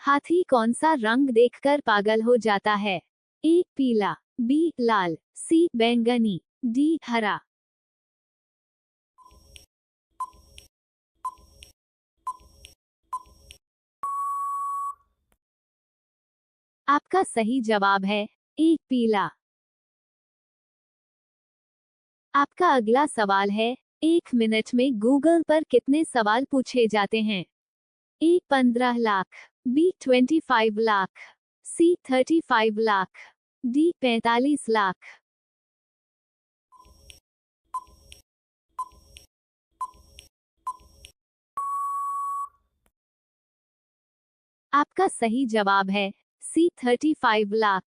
हाथी कौन सा रंग देखकर पागल हो जाता है? ए पीला, बी लाल, सी बैंगनी, डी हरा। आपका सही जवाब है ए पीला। आपका अगला सवाल है, 1 मिनट में गूगल पर कितने सवाल पूछे जाते हैं? ए 15 लाख, बी 25 लाख, सी 35 लाख, डी 45 लाख। आपका सही जवाब है सी 35 लाख।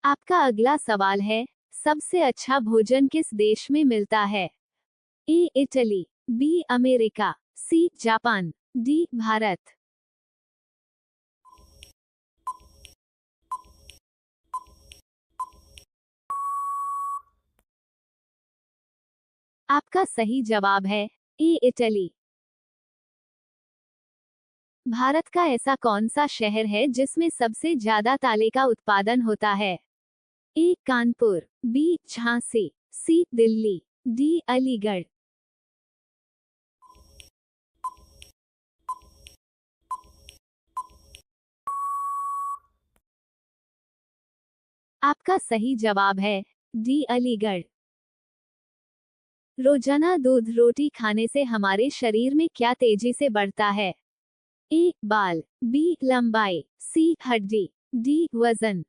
आपका अगला सवाल है, सबसे अच्छा भोजन किस देश में मिलता है? A Italy, B America, C Japan, D Bharat. आपका सही जवाब है ए इटली। भारत का ऐसा कौन सा शहर है जिसमें सबसे ज्यादा ताले का उत्पादन होता है? ए कानपुर, बी झांसी, सी दिल्ली, डी अलीगढ़। आपका सही जवाब है डी अलीगढ़। रोजाना दूध रोटी खाने से हमारे शरीर में क्या तेजी से बढ़ता है? ए बाल, बी लंबाई, सी हड्डी, डी वजन।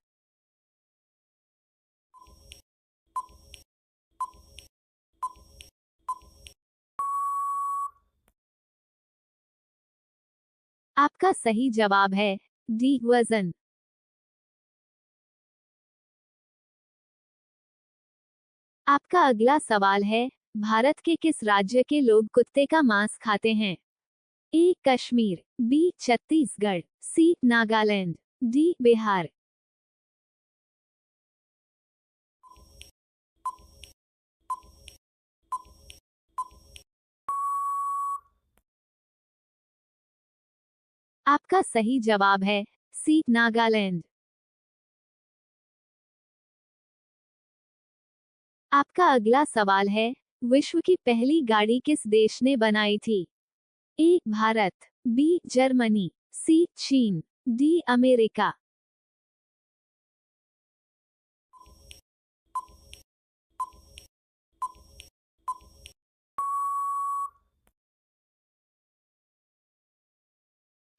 आपका सही जवाब है डी वजन। आपका अगला सवाल है, भारत के किस राज्य के लोग कुत्ते का मांस खाते हैं? ए कश्मीर, बी छत्तीसगढ़, सी नागालैंड, डी बिहार। आपका सही जवाब है सी नागालैंड। आपका अगला सवाल है, विश्व की पहली गाड़ी किस देश ने बनाई थी? ए भारत, बी जर्मनी, सी चीन, डी अमेरिका।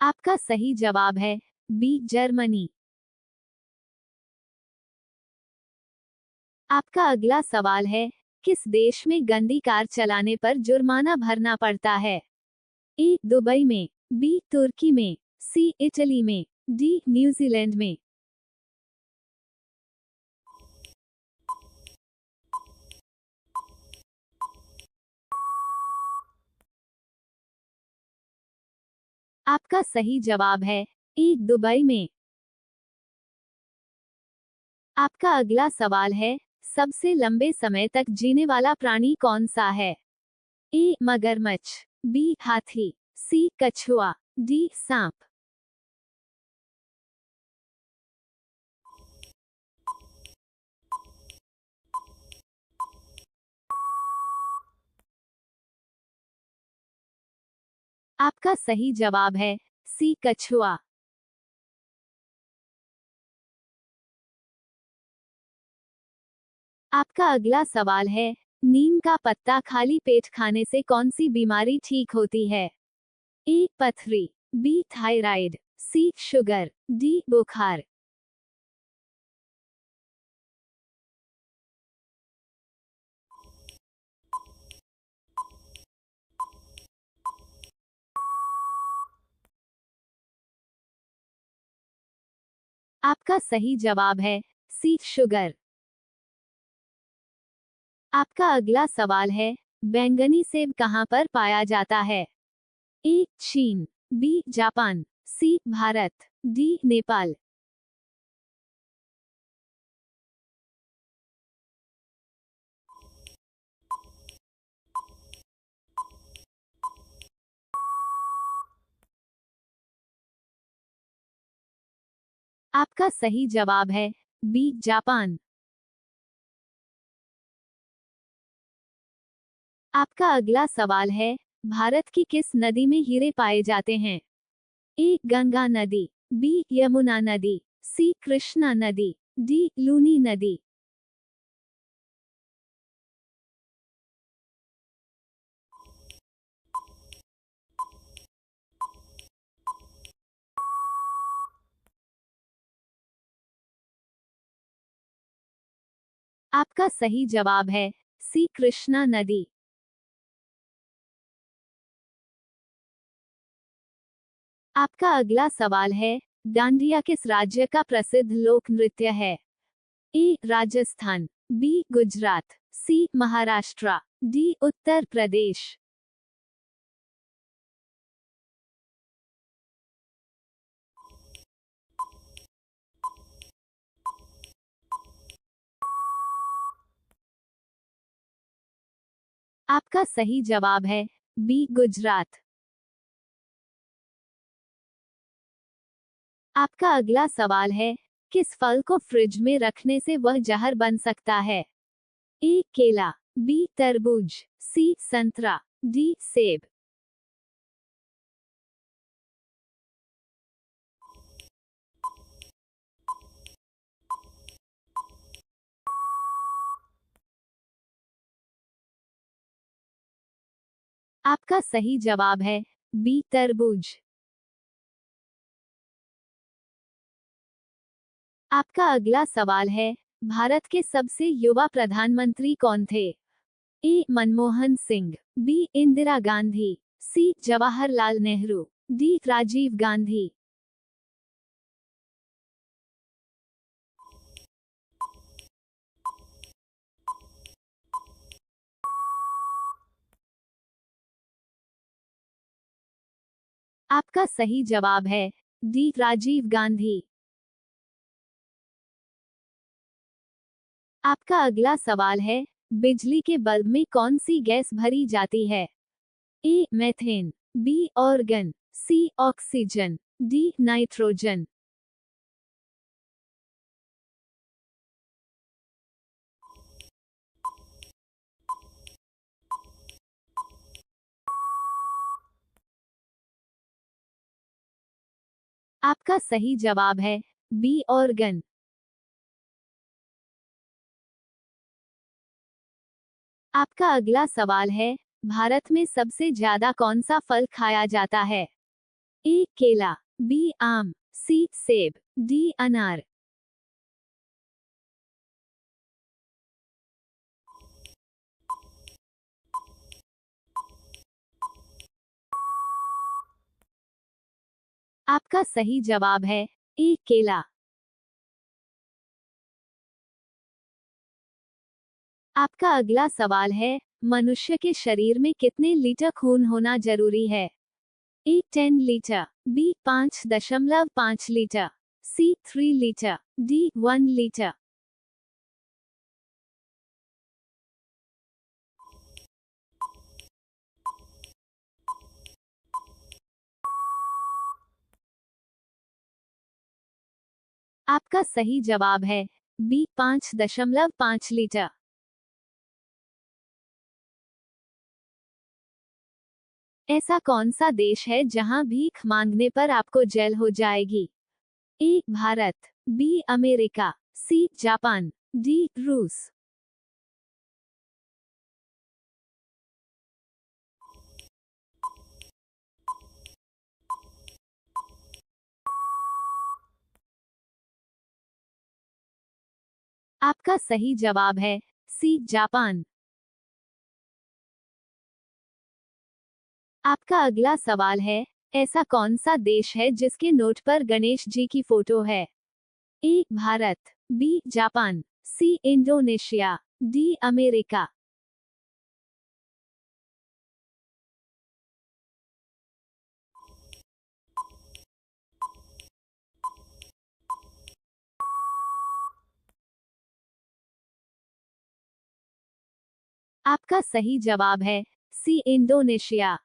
आपका सही जवाब है बी जर्मनी। आपका अगला सवाल है, किस देश में गंदी कार चलाने पर जुर्माना भरना पड़ता है? ए दुबई में, बी तुर्की में, सी इटली में, डी न्यूजीलैंड में। आपका सही जवाब है ए दुबई में। आपका अगला सवाल है, सबसे लंबे समय तक जीने वाला प्राणी कौन सा है? ए मगरमच्छ, बी हाथी, सी कछुआ, डी सांप। आपका सही जवाब है सी कछुआ। आपका अगला सवाल है, नीम का पत्ता खाली पेट खाने से कौन सी बीमारी ठीक होती है? ए पथरी, बी थायराइड, सी शुगर, डी बुखार। आपका सही जवाब है सी शुगर। आपका अगला सवाल है, बैंगनी सेब कहाँ पर पाया जाता है? ए चीन, बी जापान, सी भारत, डी नेपाल। आपका सही जवाब है बी जापान। आपका अगला सवाल है, भारत की किस नदी में हीरे पाए जाते हैं? ए गंगा नदी, बी यमुना नदी, सी कृष्णा नदी, डी लूनी नदी। आपका सही जवाब है सी कृष्णा नदी। आपका अगला सवाल है, डांडिया किस राज्य का प्रसिद्ध लोक नृत्य है? ए राजस्थान, बी गुजरात, सी महाराष्ट्र, डी उत्तर प्रदेश। आपका सही जवाब है बी गुजरात। आपका अगला सवाल है, किस फल को फ्रिज में रखने से वह जहर बन सकता है? ए केला, बी तरबूज, सी संतरा, डी सेब। आपका सही जवाब है बी तरबूज। आपका अगला सवाल है, भारत के सबसे युवा प्रधानमंत्री कौन थे? ए मनमोहन सिंह, बी इंदिरा गांधी, सी जवाहरलाल नेहरू, डी राजीव गांधी। आपका सही जवाब है डी राजीव गांधी। आपका अगला सवाल है, बिजली के बल्ब में कौन सी गैस भरी जाती है? ए मेथेन, बी ऑर्गन, सी ऑक्सीजन, डी नाइट्रोजन। आपका सही जवाब है बी ऑर्गन। आपका अगला सवाल है, भारत में सबसे ज्यादा कौन सा फल खाया जाता है? ए केला, बी आम, सी सेब, डी अनार। आपका सही जवाब है ए केला। आपका अगला सवाल है, मनुष्य के शरीर में कितने लीटर खून होना जरूरी है? ए 10 लीटर, बी 5.5 लीटर, सी 3 लीटर, डी 1 लीटर। आपका सही जवाब है बी 5.5 लीटर। ऐसा कौन सा देश है जहां भीख मांगने पर आपको जेल हो जाएगी? A Bharat, B America, C Japan, D रूस। आपका सही जवाब है सी जापान। आपका अगला सवाल है, ऐसा कौन सा देश है जिसके नोट पर गणेश जी की फोटो है? A Bharat, B Japan, C Indonesia, D America. आपका सही जवाब है सी इंडोनेशिया।